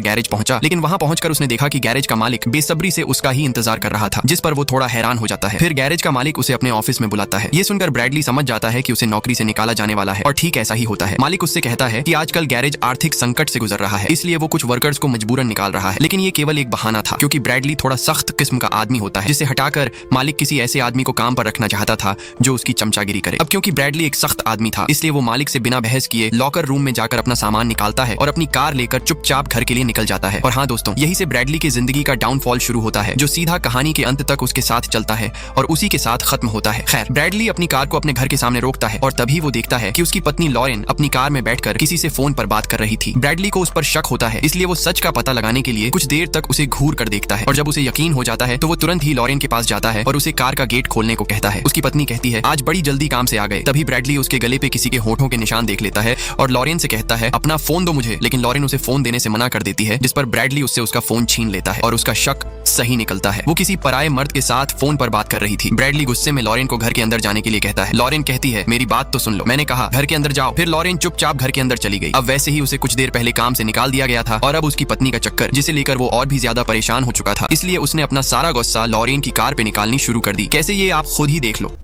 Garage पहुंचा, लेकिन वहां पहुंचकर उसने देखा कि गैरेज का मालिक बेसब्री से उसका ही इंतजार कर रहा था, जिस पर वो थोड़ा हैरान हो जाता है। फिर गैरेज का मालिक उसे अपने ऑफिस में बुलाता है। ये सुनकर ब्रैडली समझ जाता है कि उसे नौकरी से निकाला जाने वाला है, और ठीक ऐसा ही होता है। मालिक उससे कहता है कि आजकल गैरेज आर्थिक संकट से गुजर रहा है, इसलिए वो कुछ वर्कर्स को मजबूरन निकाल रहा है। लेकिन ये केवल एक बहाना था, क्योंकि ब्रैडली थोड़ा सख्त किस्म का आदमी होता है, जिसे हटाकर मालिक किसी ऐसे आदमी को काम पर रखना चाहता था जो उसकी चमचागिरी करे। अब क्योंकि ब्रैडली एक सख्त आदमी था, इसलिए वो मालिक से बिना बहस किए लॉकर रूम में जाकर अपना सामान निकालता है और अपनी कार लेकर चुपचाप घर के लिए निकल जाता है। और हाँ दोस्तों, यही से ब्रैडली की जिंदगी का डाउनफॉल शुरू होता है, जो सीधा कहानी के अंत तक उसके साथ चलता है और उसी के साथ खत्म होता है। खैर, ब्रैडली अपनी कार को अपने घर के सामने रोकता है और तभी वो देखता है कि उसकी पत्नी लॉरेन अपनी कार में बैठकर किसी से फोन पर बात कर रही थी। ब्रैडली को उस पर शक होता है, इसलिए वो सच का पता लगाने के लिए कुछ देर तक उसे घूर कर देखता है, और जब उसे यकीन हो जाता है तो वो तुरंत ही लॉरेन के पास जाता है और उसे कार का गेट खोलने को कहता है। उसकी पत्नी कहती है, आज बड़ी जल्दी काम से आ गए। तभी ब्रैडली उसके गले पे किसी के होठों के निशान देख लेता है और लॉरेन से कहता है, अपना फोन दो मुझे। लेकिन लॉरेन उसे फोन देने से मना कर देती है, जिस पर ब्रैडली उससे उसका फोन छीन लेता है और उसका शक सही निकलता है। वो किसी पराये मर्द के साथ फोन पर बात कर रही थी। ब्रैडली गुस्से में लॉरेन को घर के अंदर जाने के लिए कहता है। लॉरेन कहती है, मेरी बात तो सुन लो, मैंने कहा घर के अंदर जाओ। फिर लॉरेन चुपचाप घर के अंदर चली गई। अब वैसे ही उसे कुछ देर पहले काम से निकाल दिया गया था और अब उसकी पत्नी का चक्कर, जिसे लेकर वो और भी ज्यादा परेशान हो चुका था, इसलिए उसने अपना सारा गुस्सा लॉरेन की कार पे निकालनी शुरू कर दी। कैसे, ये आप खुद ही देख लो।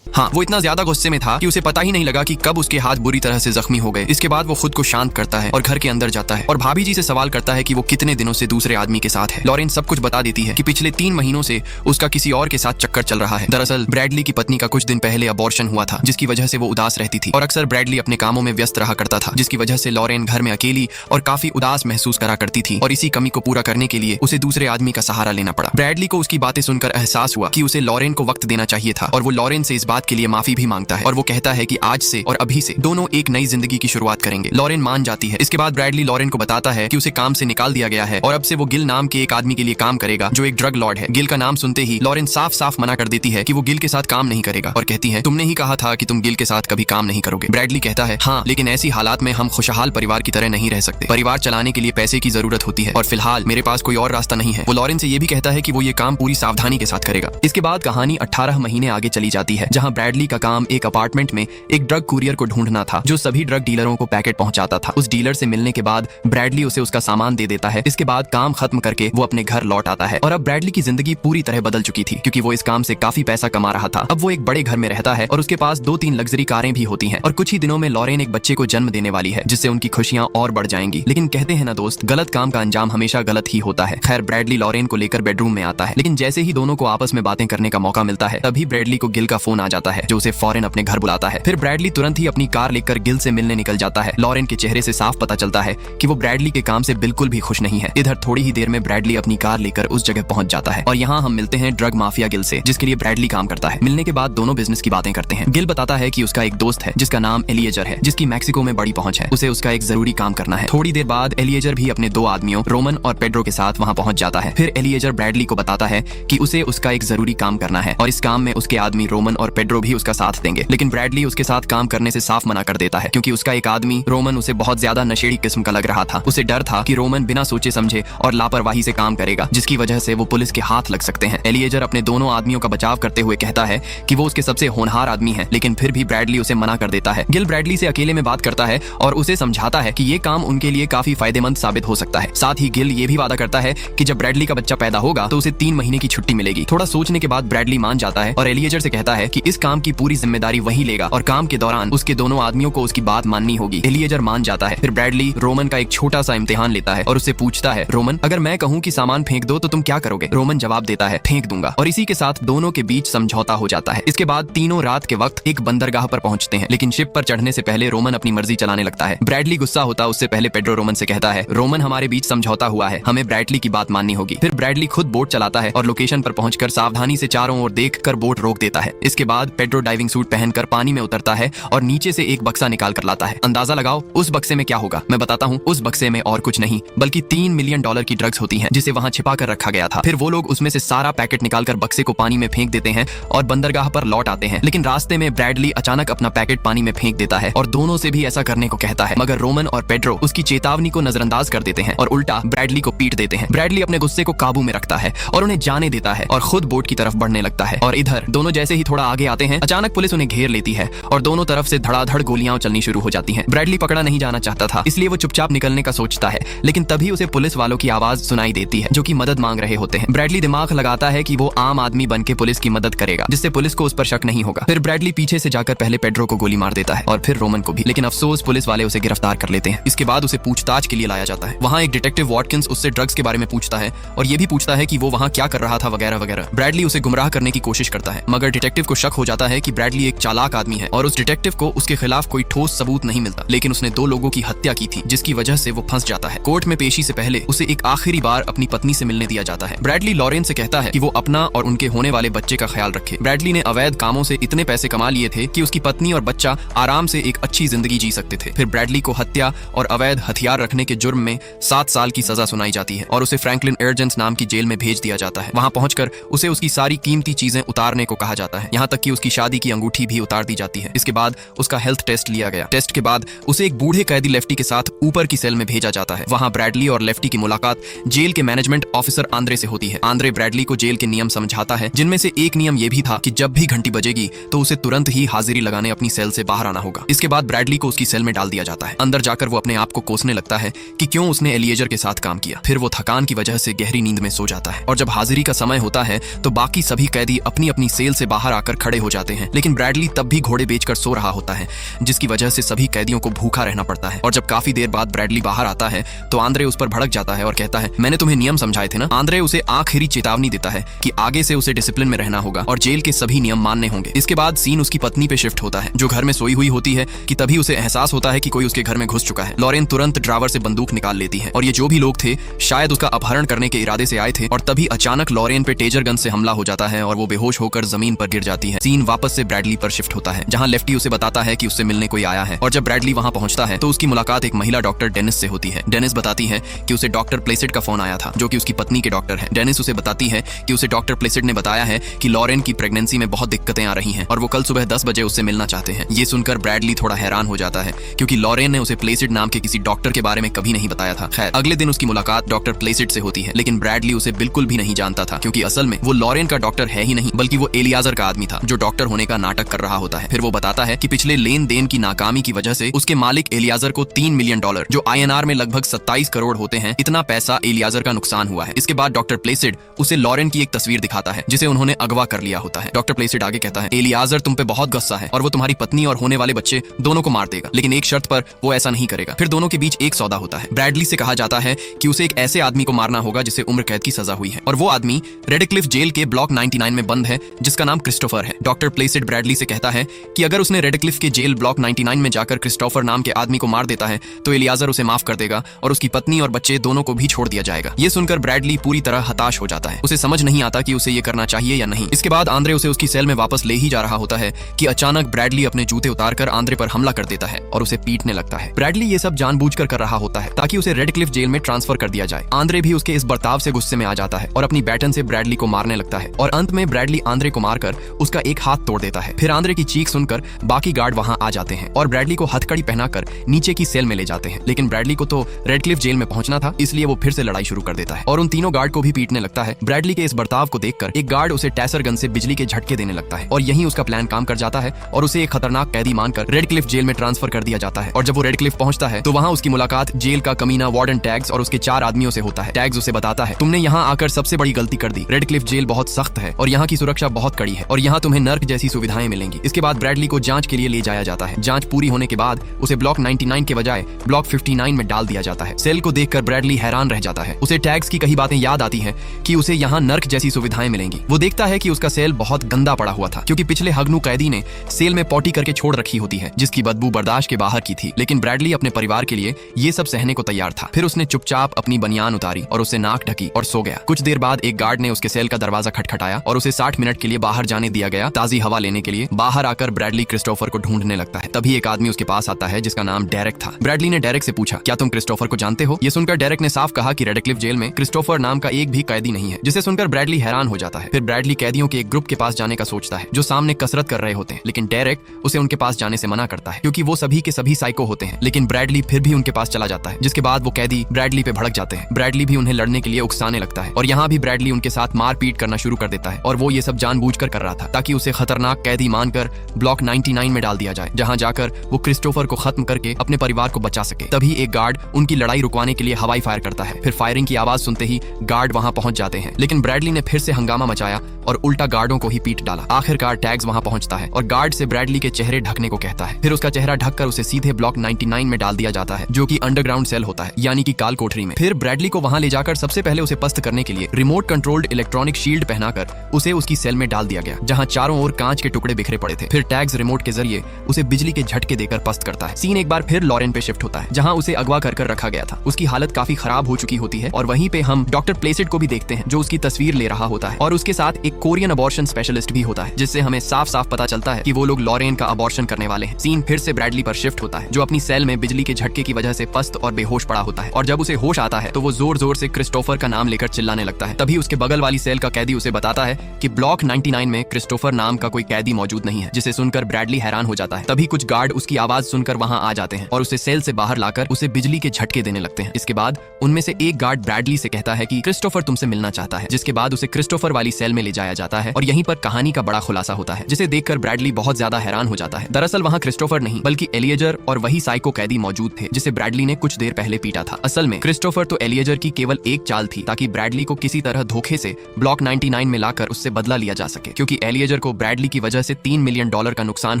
हाँ, वो इतना ज्यादा गुस्से में था कि उसे पता ही नहीं लगा कि कब उसके हाथ बुरी तरह से जख्मी हो गए। इसके बाद वो खुद को शांत करता है और घर के अंदर जाता है और भाभी जी से सवाल करता है कि वो कितने दिनों से दूसरे आदमी के साथ है। लॉरेन सब कुछ बता देती है कि पिछले 3 महीनों से उसका किसी और के साथ चक्कर चल रहा है। दरअसल ब्रैडली की पत्नी का कुछ दिन पहले अबॉर्शन हुआ था, जिसकी वजह से वो उदास रहती थी और अक्सर ब्रैडली अपने कामों में व्यस्त रहा करता था, जिसकी वजह से लॉरेन घर में अकेली और काफी उदास महसूस करा करती थी और इसी कमी को पूरा करने के लिए उसे दूसरे आदमी का सहारा लेना पड़ा। ब्रैडली को उसकी बातें सुनकर एहसास हुआ कि उसे लॉरेन को वक्त देना चाहिए था और वो लॉरेन से इस बात के लिए माफी भी मांगता है और वो कहता है कि आज से और अभी से दोनों एक नई जिंदगी की शुरुआत करेंगे। लॉरेन मान जाती है। इसके बाद ब्रैडली लॉरेन को बताता है कि उसे काम से निकाल दिया गया है और अब से वो गिल नाम के एक आदमी के लिए काम करेगा, जो एक ड्रग लॉर्ड है। गिल का नाम सुनते ही लॉरेन साफ साफ मना कर देती है कि वो गिल के साथ काम नहीं करेगा और कहती है, तुमने ही कहा था कि तुम गिल के साथ कभी काम नहीं करोगे। ब्रैडली कहता है, हाँ, लेकिन ऐसी हालात में हम खुशहाल परिवार की तरह नहीं रह सकते। परिवार चलाने के लिए पैसे की जरूरत होती है और फिलहाल मेरे पास कोई और रास्ता नहीं है। वो लॉरेन से ये भी कहता है कि वो ये काम पूरी सावधानी के साथ करेगा। इसके बाद कहानी 18 महीने आगे चली जाती है, जहाँ ब्रैडली का काम एक अपार्टमेंट में एक ड्रग कुरियर को ढूंढना था, जो सभी ड्रग डीलरों को पैकेट पहुंचाता था। उस डीलर से मिलने के बाद ब्रैडली उसे उसका सामान दे देता है। इसके बाद काम खत्म करके वो अपने घर लौट आता है और अब ब्रैडली की जिंदगी पूरी तरह बदल चुकी थी, क्योंकि वो इस काम से काफी पैसा कमा रहा था। अब वो एक बड़े घर में रहता है और उसके पास 2-3 लग्जरी कारें भी होती हैं और कुछ ही दिनों में लॉरेन एक बच्चे को जन्म देने वाली है, जिससे उनकी खुशियां और बढ़ जाएंगी। लेकिन कहते हैं ना दोस्त, गलत काम का अंजाम हमेशा गलत ही होता है। खैर, ब्रैडली लॉरेन को लेकर बेडरूम में आता है, लेकिन जैसे ही दोनों को आपस में बातें करने का मौका मिलता है, तभी ब्रैडली को गिल का फोन आ जाता है, जो उसे फौरन अपने घर बुलाता है। फिर ब्रैडली तुरंत ही अपनी कार लेकर गिल से मिलने निकल जाता है। लॉरेन के चेहरे से साफ पता चलता है कि वो ब्रैडली के काम से बिल्कुल भी खुश नहीं है। इधर थोड़ी ही देर में ब्रैडली अपनी कार लेकर उस जगह पहुंच जाता है और यहाँ हम मिलते हैं ड्रग माफिया गिल से, जिसके लिए ब्रैडली काम करता है। मिलने के बाद दोनों बिजनेस की बातें करते हैं। गिल बताता है कि उसका एक दोस्त है जिसका नाम एलिएजर है, जिसकी मैक्सिको में बड़ी पहुंच है। उसे उसका एक जरूरी काम करना है। थोड़ी देर बाद एलिएजर भी अपने 2 आदमियों रोमन और पेड्रो के साथ वहां पहुंच जाता है। फिर एलिएजर ब्रैडली को बताता है कि उसे उसका एक जरूरी काम करना है और इस काम में उसके आदमी रोमन और पेड्रो भी उसका साथ देंगे। लेकिन ब्रैडली उसके साथ काम करने से साफ मना कर देता है, क्योंकि उसका एक आदमी रोमन उसे बहुत ज्यादा नशेड़ी किस्म का लग रहा था। उसे डर था कि रोमन बिना सोचे समझे और लापरवाही से काम करेगा, जिसकी वजह से वो पुलिस के हाथ लग सकते हैं। एलिएजर अपने दोनों आदमियों का बचाव करते हुए कहता है कि वो उसके सबसे होनहार आदमी है, लेकिन फिर भी ब्रैडली उसे मना कर देता है। गिल ब्रैडली से अकेले में बात करता है और उसे समझाता है कि ये काम उनके लिए काफी फायदेमंद साबित हो सकता है। साथ ही गिल ये भी वादा करता है कि जब ब्रैडली का बच्चा पैदा होगा तो उसे 3 महीने की छुट्टी मिलेगी। थोड़ा सोचने के बाद ब्रैडली मान जाता है और एलिएजर से कहता है कि इस काम की पूरी जिम्मेदारी वही लेगा और काम के दौरान उसके दोनों आदमियों को उसकी बात माननी होगी। एलिएजर मान जाता है। फिर ब्रैडली रोमन का एक छोटा सा इम्तिहान लेता है और उससे पूछता है, रोमन, अगर मैं कहूँ कि सामान फेंक दो तो तुम क्या करोगे? रोमन जवाब देता है, फेंक दूंगा। और इसी के साथ दोनों के बीच समझौता हो जाता है। इसके बाद तीनों रात के वक्त एक बंदरगाह पर पहुंचते हैं, लेकिन शिप पर चढ़ने से पहले रोमन अपनी मर्जी चलाने लगता है। ब्रैडली गुस्सा होता उससे पहले पेड्रो रोमन से कहता है, रोमन, हमारे बीच समझौता हुआ है, हमें ब्रैडली की बात माननी होगी। फिर ब्रैडली खुद बोट चलाता है और लोकेशन पर पहुंचकर सावधानी से चारों ओर देखकर बोट रोक देता है। इसके बाद पेड्रो डाइविंग सूट पहनकर पानी में उतरता है और नीचे से एक बक्सा निकाल कर लाता है। अंदाजा लगाओ उस बक्से में क्या होगा? मैं बताता हूँ, उस बक्से में और कुछ नहीं बल्कि $3 मिलियन की ड्रग्स होती हैं, जिसे वहां छिपा कर रखा गया था। फिर वो लोग उसमें से सारा पैकेट निकालकर बक्से को पानी में फेंक देते हैं और बंदरगाह पर लौट आते हैं। लेकिन रास्ते में ब्रैडली अचानक अपना पैकेट पानी में फेंक देता है और दोनों से भी ऐसा करने को कहता है, मगर रोमन और पेड्रो उसकी चेतावनी को नजरअंदाज कर देते हैं और उल्टा ब्रैडली को पीट देते हैं। ब्रैडली अपने गुस्से को काबू में रखता है और उन्हें जाने देता है और खुद बोट की तरफ बढ़ने लगता है। और इधर दोनों जैसे ही थोड़ा आगे आते जाते हैं, अचानक पुलिस उन्हें घेर लेती है और दोनों तरफ से धड़ाधड़ गोलियां चलनी शुरू हो जाती हैं। ब्रैडली पकड़ा नहीं जाना चाहता था, इसलिए वो चुपचाप निकलने का सोचता है, लेकिन तभी उसे पुलिस वालों की आवाज सुनाई देती है जो कि मदद मांग रहे होते हैं। ब्रैडली दिमाग लगाता है कि वो आम आदमी बन के पुलिस की मदद करेगा, जिससे पुलिस को उस पर शक नहीं होगा। फिर ब्रैडली पीछे से जाकर पहले पेड्रो को गोली मार देता है और फिर रोमन को भी, लेकिन अफसोस पुलिस वाले उसे गिरफ्तार कर लेते हैं। इसके बाद उसे पूछताछ के लिए लाया जाता है। वहाँ एक डिटेक्टिव वॉटकिंस उससे ड्रग्स के बारे में पूछता है और ये भी पूछता है कि वो वहाँ क्या कर रहा था वगैरह वगैरह। ब्रैडली उसे गुमराह करने की कोशिश करता है, मगर डिटेक्टिव को शक हो जाता है कि ब्रैडली एक चालाक आदमी है और उस डिटेक्टिव को उसके खिलाफ कोई ठोस सबूत नहीं मिलता, लेकिन उसने 2 लोगों की हत्या की थी, जिसकी वजह से वो फंस जाता है। कोर्ट में पेशी से पहले उसे एक आखिरी बार अपनी पत्नी से मिलने दिया जाता है। ब्रैडली लॉरेन से कहता है कि वो अपना और उनके होने वाले बच्चे का ख्याल रखे। ब्रैडली ने अवैध कामों से इतने पैसे कमा लिए थे कि उसकी पत्नी और बच्चा आराम से एक अच्छी जिंदगी जी सकते थे। फिर ब्रैडली को हत्या और अवैध हथियार रखने के जुर्म में 7 साल की सजा सुनाई जाती है और उसे फ्रैंकलिन एयरजेंस नाम की जेल में भेज दिया जाता है। वहां पहुंचकर उसे उसकी सारी कीमती चीजें उतारने को कहा जाता है, यहाँ तक कि उसकी शादी की अंगूठी भी उतार दी जाती है। इसके बाद उसका हेल्थ टेस्ट लिया गया। टेस्ट के बाद उसे एक बूढ़े कैदी लेफ्टी के साथ ऊपर की सेल में भेजा जाता है। वहां ब्रैडली और लेफ्टी की मुलाकात जेल के मैनेजमेंट ऑफिसर आंद्रे से होती है। आंद्रे ब्रैडली को जेल के नियम समझाता है, जिनमें से एक नियम यह भी था कि जब भी घंटी बजेगी तो उसे तुरंत ही हाजिरी लगाने अपनी सेल से बाहर आना होगा। इसके बाद ब्रैडली को उसकी सेल में डाल दिया जाता है। अंदर जाकर वो अपने आप को कोसने लगता है कि क्यों उसने एलिएजर के साथ काम किया। फिर वो थकान की वजह से गहरी नींद में सो जाता है और जब हाजिरी का समय होता है तो बाकी सभी कैदी अपनी अपनी सेल से बाहर आकर खड़े हो जाते हैं, लेकिन ब्रैडली तब भी घोड़े बेचकर सो रहा होता है, जिसकी वजह से सभी कैदियों को भूखा रहना पड़ता है। और जब काफी देर बाद ब्रैडली बाहर आता है तो आंद्रे उस पर भड़क जाता है और कहता है, मैंने तुम्हें नियम समझाए थे ना। आंद्रे उसे आखिरी चेतावनी देता है कि आगे से उसे डिसिप्लिन में रहना होगा और जेल के सभी नियम मानने होंगे। इसके बाद सीन उसकी पत्नी पे शिफ्ट होता है, जो घर में सोई हुई होती है कि तभी उसे एहसास होता है कि कोई उसके घर में घुस चुका है। लॉरेन तुरंत ड्रावर से बंदूक निकाल लेती है और ये जो भी लोग थे शायद उसका अपहरण करने के इरादे से आए थे, और तभी अचानक लॉरेन पे टेजर गन से हमला हो जाता है और वो बेहोश होकर जमीन पर गिर जाती है। सीन वापस से ब्रैडली पर शिफ्ट होता है, जहां लेफ्टी उसे बताता है कि उससे मिलने कोई आया है, और जब ब्रैडली वहां पहुंचता है तो उसकी मुलाकात एक महिला डॉक्टर डेनिस से होती है। डेनिस बताती है कि उसे डॉक्टर प्लेसेट का फोन आया था, जो कि उसकी पत्नी के डॉक्टर है। डेनिस उसे बताती है कि उसे डॉक्टर प्लेसेट ने बताया है कि लॉरेन की प्रेगनेंसी में बहुत दिक्कतें आ रही हैं और वो कल सुबह 10 बजे उससे मिलना चाहते हैं। ये सुनकर ब्रैडली थोड़ा हैरान हो जाता है, क्योंकि लॉरेन ने उसे प्लेसेट नाम के किसी डॉक्टर के बारे में कभी नहीं बताया था। खैर, अगले दिन उसकी मुलाकात डॉक्टर प्लेसेट से होती है, लेकिन ब्रैडली उसे बिल्कुल भी नहीं जानता था, क्योंकि असल में वो लॉरेन का डॉक्टर है ही नहीं, बल्कि वो एलियाजर का आदमी था, जो डॉक्टर होने का नाटक कर रहा होता है। फिर वो बताता है कि पिछले लेन देन की नाकामी की वजह से उसके मालिक एलियाजर को $3 मिलियन, जो INR में लगभग 27 करोड़ होते हैं, इतना पैसा एलियाजर का नुकसान हुआ है। इसके बाद डॉक्टर प्लेसेट उसे लॉरेन की एक तस्वीर दिखाता है, जिसे उन्होंने अगवा कर लिया होता है। डॉक्टर प्लेसेट आगे कहता है, एलियाजर तुम पे बहुत गुस्सा है और वो तुम्हारी पत्नी और होने वाले बच्चे दोनों को मार देगा, लेकिन एक शर्त पर वो ऐसा नहीं करेगा। फिर दोनों के बीच एक सौदा होता है। ब्रैडली से कहा जाता है कि उसे एक ऐसे आदमी को मारना होगा जिसे उम्र कैद की सजा हुई है, और वो आदमी रेडक्लिफ जेल के ब्लॉक 99 में बंद है, जिसका नाम क्रिस्टोफर है। डॉक्टर प्लेसेट ब्रैडली से कहता है कि अगर उसने रेडक्लिफ के जेल ब्लॉक 99 में जाकर क्रिस्टोफर नाम के आदमी को मार देता है तो एलियाजर उसे माफ कर देगा और उसकी पत्नी और बच्चे दोनों को भी छोड़ दिया जाएगा। ये सुनकर ब्रैडली पूरी तरह हताश हो जाता है, उसे समझ नहीं आता कि उसे ये करना चाहिए या नहीं। इसके बाद आंद्रे उसे उसकी सेल में वापस ले ही जा रहा होता है कि अचानक ब्रैडली अपने जूते उतारकर आंद्रे पर हमला कर देता है और उसे पीटने लगता है। ब्रैडली ये सब जानबूझकर कर रहा होता है ताकि उसे रेडक्लिफ जेल में ट्रांसफर कर दिया जाए। आंद्रे भी उसके इस बर्ताव से गुस्से में आ जाता है और अपनी बैटन से ब्रैडली को मारने लगता है, और अंत में ब्रैडली आंद्रे को मारकर उसका एक हाथ तोड़ देता है। फिर आंद्रे की चीख सुनकर बाकी गार्ड वहां आ जाते हैं और ब्रैडली को हथकड़ी पहनाकर नीचे की सेल में ले जाते हैं, लेकिन ब्रैडली को तो रेडक्लिफ जेल में पहुंचना था, इसलिए वो फिर से लड़ाई शुरू कर देता है और उन तीनों गार्ड को भी पीटने लगता है। ब्रैडली के इस बर्ताव को देखकर एक गार्ड उसे टैसर गन से बिजली के झटके देने लगता है और यहीं उसका प्लान काम कर जाता है और उसे एक खतरनाक कैदी मानकर रेडक्लिफ जेल में ट्रांसफर कर दिया जाता है। और जब वो रेडक्लिफ पहुंचता है तो वहां उसकी मुलाकात जेल का कमीना वार्डन टैग्स और उसके 4 आदमियों से होता है। टैग्स उसे बताता है, तुमने यहाँ आकर सबसे बड़ी गलती कर दी। रेडक्लिफ जेल बहुत सख्त है और यहाँ की सुरक्षा बहुत कड़ी है और यहाँ तुम्हें नर्क जैसी सुविधाएं मिलेंगी। इसके बाद ब्रैडली को जांच के लिए ले जाया जाता है। जांच पूरी होने के बाद उसे ब्लॉक 99 के बजाय ब्लॉक 59 में डाल दिया जाता है। सेल को देखकर ब्रैडली हैरान रह जाता है। उसे टैग्स की कई बातें याद आती हैं कि उसे यहाँ नर्क जैसी सुविधाएं मिलेंगी। वो देखता है कि उसका सेल बहुत गंदा पड़ा हुआ था, क्योंकि पिछले हगनू कैदी ने सेल में पॉटी करके छोड़ रखी होती है, जिसकी बदबू बर्दाश्त के बाहर की थी। लेकिन ब्रैडली अपने परिवार के लिए ये सब सहने को तैयार था। फिर उसने चुपचाप अपनी बनियान उतारी और उससे नाक ढकी और सो गया। कुछ देर बाद एक गार्ड ने उसके सेल का दरवाजा खटखटाया और उसे 60 मिनट के लिए बाहर जाने दिया गया, ताजी हवा लेने के लिए। बाहर आकर ब्रैडली क्रिस्टोफर को ढूंढने लगता है। तभी एक आदमी उसके पास आता है जिसका नाम डेरेक था। ब्रैडली ने डेरेक से पूछा, क्या तुम क्रिस्टोफर को जानते हो? ये सुनकर डेरेक ने साफ कहा कि रेडक्लिफ जेल में क्रिस्टोफर नाम का एक भी कैदी नहीं है, जिसे सुनकर ब्रैडली हैरान हो जाता है। फिर ब्रैडली कैदियों के एक ग्रुप के पास जाने का सोचता है जो सामने कसरत कर रहे होते हैं, लेकिन डेरेक उसे उनके पास जाने से मना करता है, क्योंकि वो सभी के सभी साइको होते हैं। लेकिन ब्रैडली फिर भी उनके पास चला जाता है, जिसके बाद वो कैदी ब्रैडली पे भड़क जाते हैं। ब्रैडली भी उन्हें लड़ने के लिए उकसाने लगता है और यहाँ भी ब्रैडली उनके साथ मारपीट करना शुरू कर देता है, और वो ये सब जानबूझकर कर रहा था ताकि उसे उसे खतरनाक कैदी मानकर ब्लॉक 99 में डाल दिया जाए, जहां जाकर वो क्रिस्टोफर को खत्म करके अपने परिवार को बचा सके। तभी एक गार्ड उनकी लड़ाई रुकवाने के लिए हवाई फायर करता है। फिर फायरिंग की आवाज सुनते ही गार्ड वहां पहुंच जाते हैं, लेकिन ब्रैडली ने फिर से हंगामा मचाया और उल्टा गार्डों को ही पीट डाला। आखिरकार टैग्स वहां पहुंचता है और गार्ड से ब्रैडली के चेहरे ढकने को कहता है। फिर उसका चेहरा ढककर उसे सीधे ब्लॉक 99 में डाल दिया जाता है, जो कि अंडरग्राउंड सेल होता है, यानी कि काल कोठरी में। फिर ब्रैडली को वहां ले जाकर सबसे पहले उसे पस्त करने के लिए रिमोट कंट्रोल्ड इलेक्ट्रॉनिक शील्ड पहनाकर उसे उसकी सेल में डाल दिया गया, जहां चारों ओर कांच के टुकड़े बिखरे पड़े थे। फिर टैग्स रिमोट के जरिए उसे बिजली के झटके देकर पस्त करता है। सीन एक बार फिर लॉरेन पे शिफ्ट होता है, जहां उसे अगवा कर रखा गया था। उसकी हालत काफी खराब हो चुकी होती है और वहीं पे हम डॉक्टर प्लेसिड को भी देखते हैं, जो उसकी तस्वीर ले रहा होता है और उसके साथ एक कोरियन अबॉर्शन स्पेशलिस्ट भी होता है, जिससे हमें साफ साफ पता चलता है कि वो लोग लॉरेन का अबॉर्शन करने वाले हैं। सीन फिर से ब्रैडली पर शिफ्ट होता है, जो अपनी सेल में बिजली के झटके की वजह से पस्त और बेहोश पड़ा होता है। और जब उसे होश आता है तो वो जोर जोर से क्रिस्टोफर का नाम लेकर चिल्लाने लगता है। तभी उसके बगल वाली सेल का कैदी उसे बताता है कि ब्लॉक 99 में क्रिस्टोफर नाम का कोई कैदी मौजूद नहीं है, जिसे सुनकर ब्रैडली हैरान हो जाता है। तभी कुछ गार्ड उसकी आवाज सुनकर वहां आ जाते हैं और उसे सेल से बाहर लाकर उसे बिजली के झटके देने लगते हैं। इसके बाद उनमें से एक गार्ड ब्रैडली से कहता है कि क्रिस्टोफर तुमसे मिलना चाहता है, जिसके बाद उसे क्रिस्टोफर वाली सेल में ले जाया जाता है और यहीं पर कहानी का बड़ा खुलासा होता है, जिसे देखकर ब्रैडली बहुत ज्यादा हैरान हो जाता है। दरअसल वहां क्रिस्टोफर नहीं बल्कि एलिएजर और वही साइको कैदी मौजूद थे, जिसे ब्रैडली ने कुछ देर पहले पीटा था। असल में क्रिस्टोफर तो एलिएजर की केवल एक चाल थी, ताकि ब्रैडली को किसी तरह धोखे से ब्लॉक 99 में लाकर उससे बदला लिया जा सके, क्योंकि एलिएजर को ब्रैडली की वजह से $3 मिलियन का नुकसान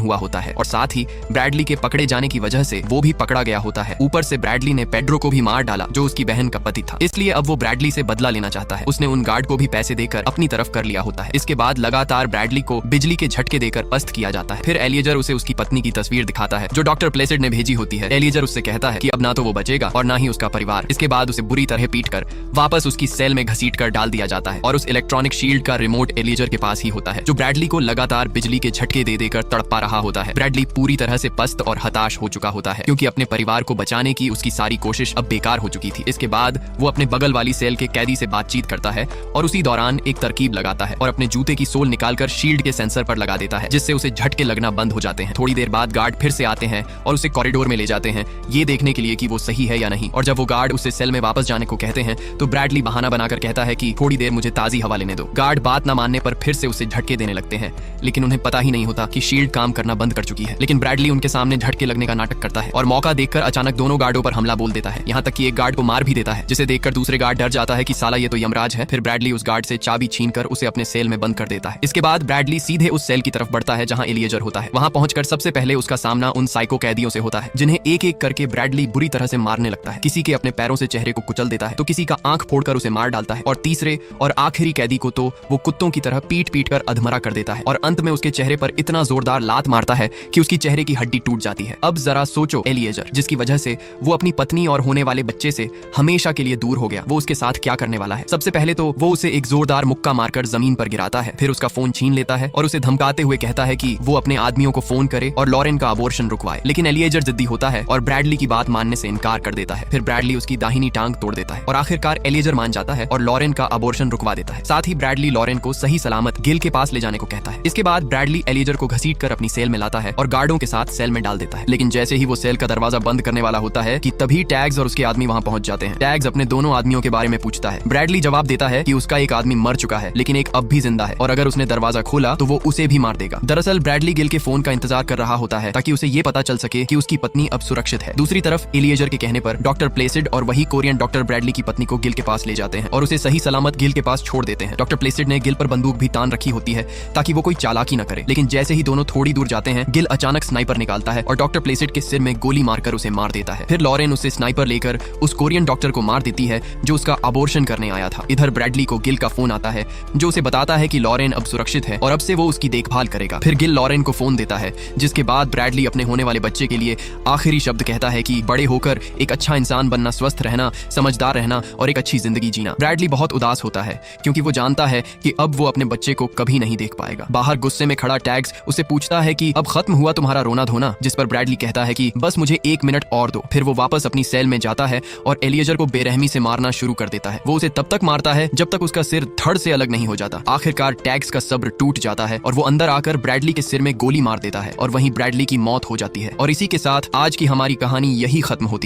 हुआ होता है और साथ ही ब्रैडली के पकड़े जाने की वजह से वो भी पकड़ा गया होता है। ऊपर से ब्रैडली ने पेड्रो को भी मार डाला, जो उसकी बहन का पति था। इसलिए अब वो ब्रैडली से बदला लेना चाहता है। उसने उन गार्ड को भी पैसे देकर अपनी तरफ कर लिया होता है। इसके बाद लगातार ब्रैडली को बिजली के झटके देकर पस्त किया जाता है। फिर एलिएजर उसे उसकी पत्नी की तस्वीर दिखाता है, जो डॉक्टर प्लेसिड ने भेजी होती है। एलिएजर उससे कहता है कि अब ना तो वो बचेगा और ना ही उसका परिवार। इसके बाद उसे बुरी तरह पीटकर वापस उसकी सेल में घसीटकर डाल दिया जाता है और उस इलेक्ट्रॉनिक शील्ड का रिमोट एलिएजर के पास ही होता है, जो ब्रैडली को लगातार बिजली के झटके दे देकर तड़पा रहा होता है। ब्रैडली पूरी तरह से पस्त और हताश हो चुका होता है, क्योंकि अपने परिवार को बचाने की उसकी सारी कोशिश अब बेकार हो चुकी थी। इसके बाद वो अपने बगल वाली सेल के कैदी से बातचीत करता है और उसी दौरान एक तरकीब लगाता है और अपने जूते की सोल निकालकर शील्ड के सेंसर पर लगा देता है, जिससे उसे झटके लगना बंद हो जाते हैं। थोड़ी देर बाद गार्ड फिर से आते हैं और उसे कॉरिडोर में ले जाते हैं, ये देखने के लिए कि वो सही है या नहीं। और जब वो गार्ड उसे सेल में वापस जाने को कहते हैं तो ब्रैडली बहाना बनाकर कहता है कि थोड़ी देर मुझे ताजी हवा लेने दो। गार्ड बात न मानने पर फिर से उसे झटके देने लगते हैं, लेकिन उन्हें पता ही नहीं होता कि शील्ड काम करना बंद कर चुकी है। लेकिन ब्रैडली उनके सामने झटके लगने का नाटक करता है और मौका देखकर अचानक दोनों गार्डों पर हमला बोल देता है, यहाँ तक कि एक गार्ड को मार भी देता है, जिसे देखकर दूसरे गार्ड डर जाता है कि साला ये तो यमराज है। फिर ब्रैडली उस गार्ड से चाबी छीनकर उसे अपने सेल में बंद कर देता है। इसके बाद ब्रैडली सीधे उस सेल की तरफ बढ़ता है जहां एलिएजर होता है। वहां पहुंचकर सबसे पहले उसका सामना उन साइको कैदियों से होता है, जिन्हें एक एक करके ब्रैडली बुरी तरह से मारने लगता है। किसी के अपने पैरों से चेहरे को कुचल देता है, तो किसी का आंख फोड़कर उसे मार डालता है और तीसरे और आखिरी कैदी को तो वो कुत्तों की तरह पीट पीट कर अधमरा कर देता है और अंत में उसके चेहरे पर इतना जोरदार लात मारता है कि उसकी चेहरे की हड्डी टूट जाती है। अब जरा सोचो, एलिएजर जिसकी वजह से वो अपनी पत्नी और होने वाले बच्चे से हमेशा के लिए दूर हो गया, वो उसके साथ क्या करने वाला है। सबसे पहले तो वो उसे एक जोरदार मुक्का मारकर जमीन पर गिराता है, फिर उसका फोन छीन लेता है और उसे धमकाते हुए कहता है कि वो अपने आदमियों को फोन करे और लॉरेन का अबॉर्शन रुकवाए। लेकिन एलिएजर जिद्दी होता है और ब्रैडली की बात मानने से इनकार कर देता है। फिर ब्रैडली उसकी दाहिनी टांग तोड़ देता है और आखिरकार एलिएजर मान जाता है और लॉरेन का अबॉर्शन रुकवा देता है। साथ ही ब्रैडली लॉरेन को सही सलामत गिल के पास ले जाने को कहता है। इसके बाद ब्रैडली एलिएजर को घसीटकर अपनी सेल में लाता है और गार्डों के साथ सेल में डाल देता है। लेकिन जैसे ही वो सेल का दरवाजा बंद करने वाला होता है कि तभी टैग्स और उसके आदमी वहां पहुंच जाते हैं। टैग्स अपने दोनों आदमियों के बारे में पूछता है। ब्रैडली जवाब देता है कि उसका एक आदमी मर चुका है, लेकिन एक अब भी जिंदा है और अगर उसने दरवाजा खोला तो वो उसे भी मार देगा। दरअसल ब्रैडली गिल के फोन का इंतजार कर रहा होता है ताकि उसे ये पता चल सके कि उसकी पत्नी अब सुरक्षित है। दूसरी तरफ एलिएजर के कहने पर डॉक्टर प्लेसिड और वही कोरियन डॉक्टर ब्रैडली की पत्नी को गिल के पास ले जाते हैं और उसे सही सलामत गिल के पास छोड़ देते हैं। डॉक्टर प्लेसिड ने गिल पर बंदूक भी तान रखी होती है ताकि वो कोई चालाकी न करे, लेकिन जैसे ही दोनों थोड़ी दूर जाते हैं गिल अचानक स्नाइपर निकालता है और डॉक्टर प्लेसिड के सिर में गोली मारकर उसे मार देता है। फिर लॉरेन उसे स्नाइपर लेकर उस कोरियन डॉक्टर को मार देती है जो उसका अबॉर्शन करने आया था। इधर ब्रैडली को गिल का फोन आता है जो उसे बताता है कि लॉरेन अब सुरक्षित है और अब से वो उसकी देखभाल करेगा। फिर गिल लॉरेन को फोन देता है, जिसके बाद ब्रैडली अपने होने वाले बच्चे के लिए आखिरी शब्द कहता है कि बड़े होकर एक अच्छा इंसान बनना, स्वस्थ रहना, समझदार रहना और एक अच्छी जिंदगी जीना। ब्रैडली बहुत उदास होता है क्योंकि वो जानता है कि अब वो अपने बच्चे को कभी नहीं देख पाएगा। बाहर गुस्से में खड़ा टैग्स उसे पूछता है कि अब खत्म हुआ तुम्हारा रोना धोना, जिस पर ब्रैडली कहता है कि बस मुझे 1 मिनट और दो। फिर वो वापस अपनी सेल में जाता है और एलिएजर को बेरहमी से मारना शुरू कर देता है। वो उसे तब तक मारता है जब तक उसका सिर धड़ से अलग नहीं हो जाता। आखिरकार टैग्स का सब्र टूट जाता है और वो अंदर आकर ब्रैडली के सिर में गोली मार देता है और वहीं ब्रैडली की मौत हो जाती है। और इसी के साथ आज की हमारी कहानी यही खत्म होती